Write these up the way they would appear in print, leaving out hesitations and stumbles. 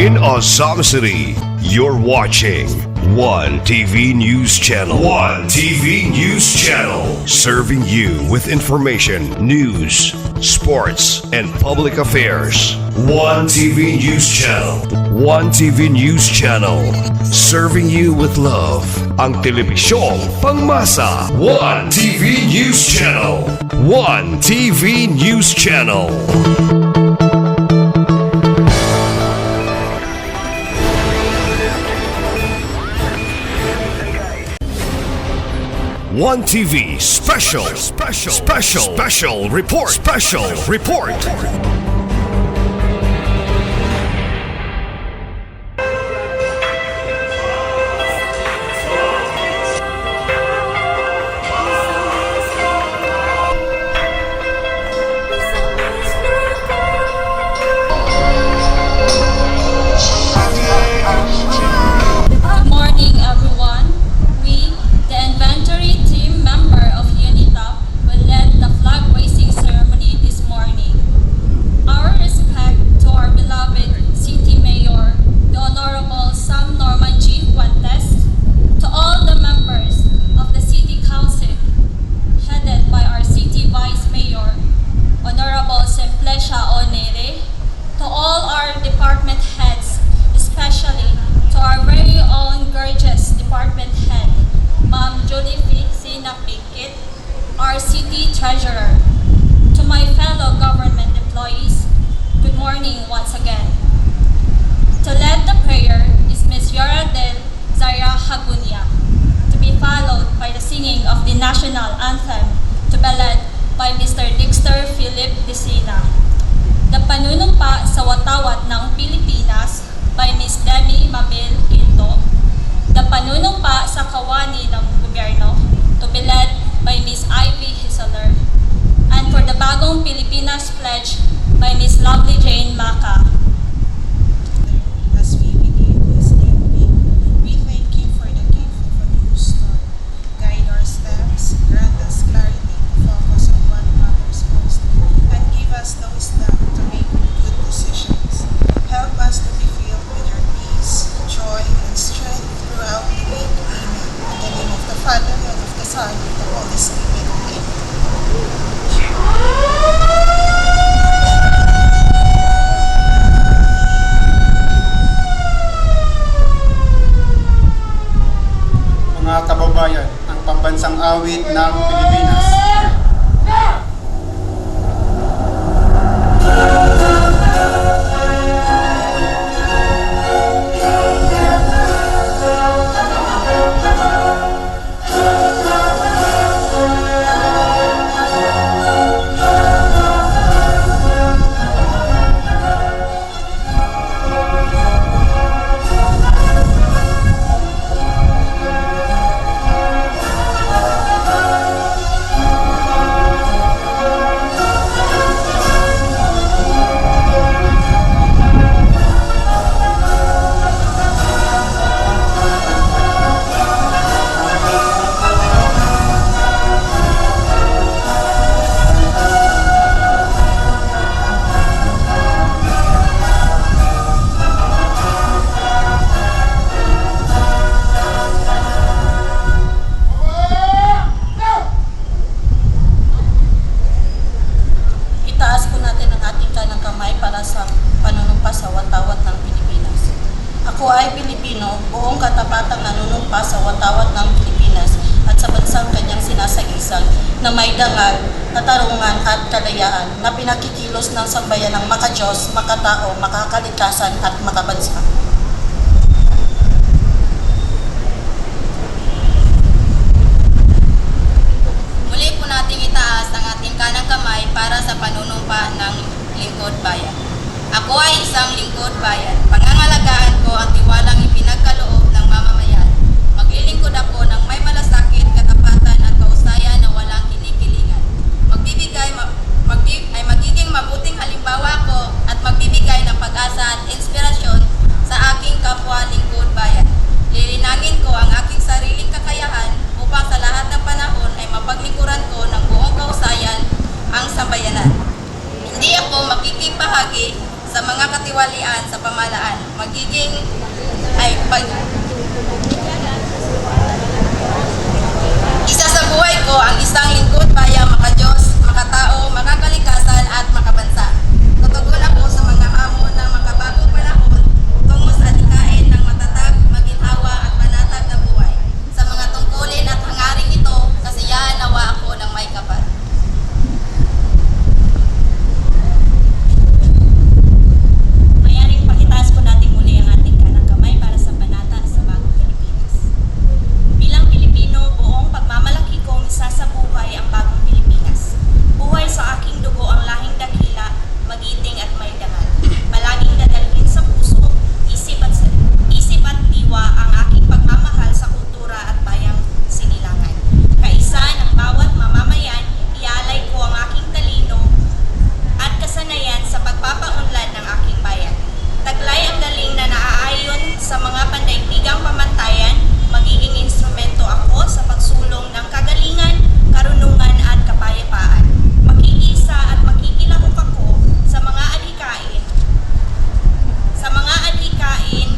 in Azam City. You're watching One TV News Channel. One TV News Channel. Serving you with information, news, sports, and public affairs. One TV News Channel. One TV News Channel. Serving you with love. Ang telebisyong pangmasa. One TV News Channel. One TV News Channel. One TV special report. Our city treasurer, to my fellow government employees, good morning once again. To lead the prayer is Ms. Yora del Zaria Hagunia, to be followed by the singing of the national anthem, to be led by Mr. Dexter Philip Desina. The panunumpa sa watawat ng Pilipinas by Ms. Demi Mabel Quinto. The panunumpa sa kawani ng gobyerno, to be led by Ms. Ivy Hiseler, and for the Bagong Pilipinas Pledge by Ms. Lovely Jane Maca. As we begin this new week, we thank you for the gift of a new start. Guide our steps, grant us clarity to focus on what matters most, and give us the wisdom to make good decisions. Help us to be filled with your peace, joy, and strength throughout the week. Amen. In the name of the Father, and of the Son, and of the Holy Spirit. Amen. Mga kababayan, ang pambansang awit ng Pilipinas. Ako ay Pilipino, buong katapatang nanunumpa sa watawat ng Pilipinas at sa bansang kanyang sinasagisag na may dangal, katarungan at kalayaan na pinakikilos ng sambayan ng makadiyos, makatao, makakalikasan at makabansa. Muli po nating itaas ang ating kanang kamay para sa panunumpa ng lingkod bayan. Ako ay isang lingkod bayan. Pangangalagaan ko ang tiwalang ipinagkaloob ng mamamayan. Maglilingkod ako ng may malasakit, katapatan at kausayan na walang kinikilingan. Magiging mabuting halimbawa ko at magbibigay ng pag-asa at inspirasyon sa aking kapwa lingkod bayan. Lilinangin ko ang aking sariling kakayahan upang sa lahat ng panahon ay mapaglingkuran ko ng buong kausayan ang sambayanan. Hindi ako makikibahagi sa mga katiwala katiwalian sa pamahalaan. Isa sa buhay ko ang isang lingkod bayang makadiyos, makatao, makakalikasan at makabansa. Tutugon ako sa mga hamon ng makabagong panahon tungo sa adhikain ng matatag, maginhawa at panatag na buhay. Sa mga tungkulin at hangaring ito, kasiyahan nawa ako ng may kapal. Mayaring pakitaas po natin muli ang ating kanang kamay para sa panata sa bagong Pilipinas. Bilang Pilipino, buong pagmamalaki kong isa sa buhay ang bagong Pilipinas. Buhay sa aking dugo ang lahing dakila, magiting at may dangal. Palaging dadalhin sa puso, isip at diwa ang aking pagmamahal sa kultura at bayang sinilangan. Kaisa ng bawat mamamayan, ialay ko ang aking talino at kasanayan sa pagpapaunlad ng aking bayan. Taglay ang galing na naaayon sa mga pandaigdigang pamantayan, magiging instrumento ako sa pagsulong ng kagalingan, karunungan at kapayapaan. Makikisa at makikilahok ako sa mga adhikain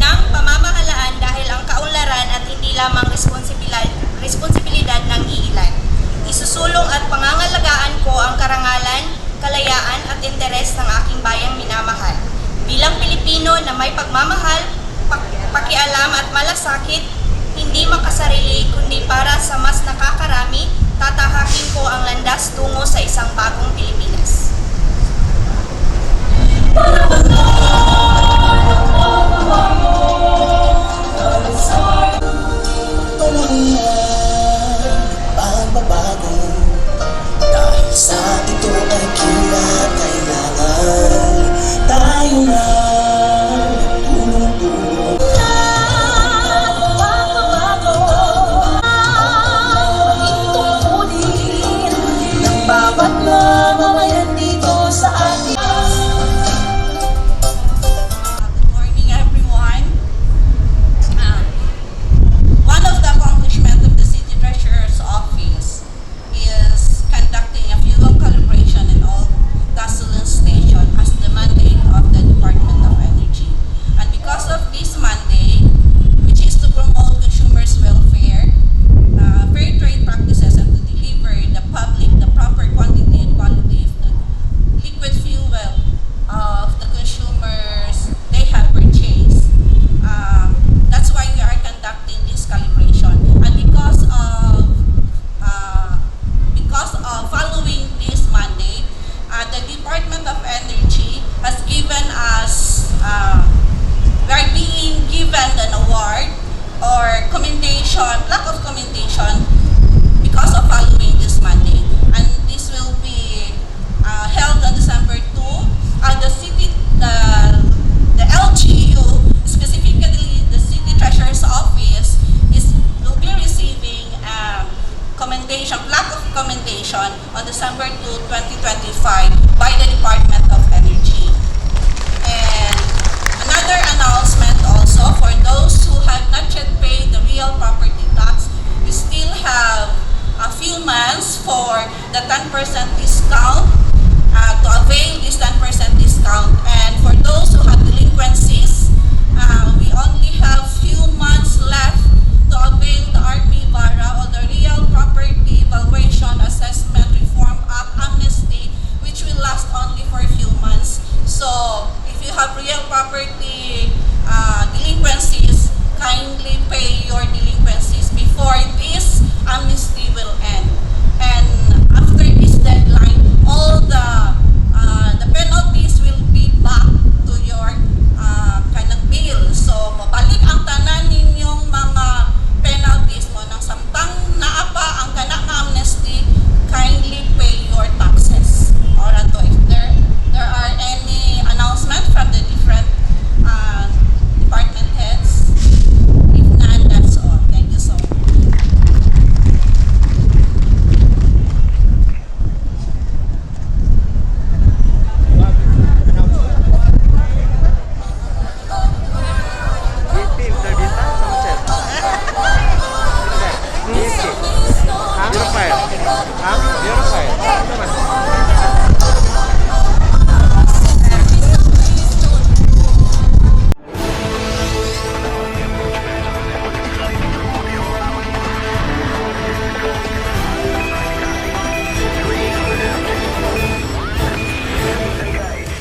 ng pamamahalaan dahil ang kaunlaran at hindi lamang responsibilidad ng iilan. Isusulong at pangangalagaan ko ang karangalan, kalayaan at interes ng aking bayang minamahal. Bilang Pilipino na may pagmamahal, pakialam at malasakit, hindi makasarili kundi para sa mas nakakarami, tatahakin ko ang landas tungo sa isang bagong Pilipinas.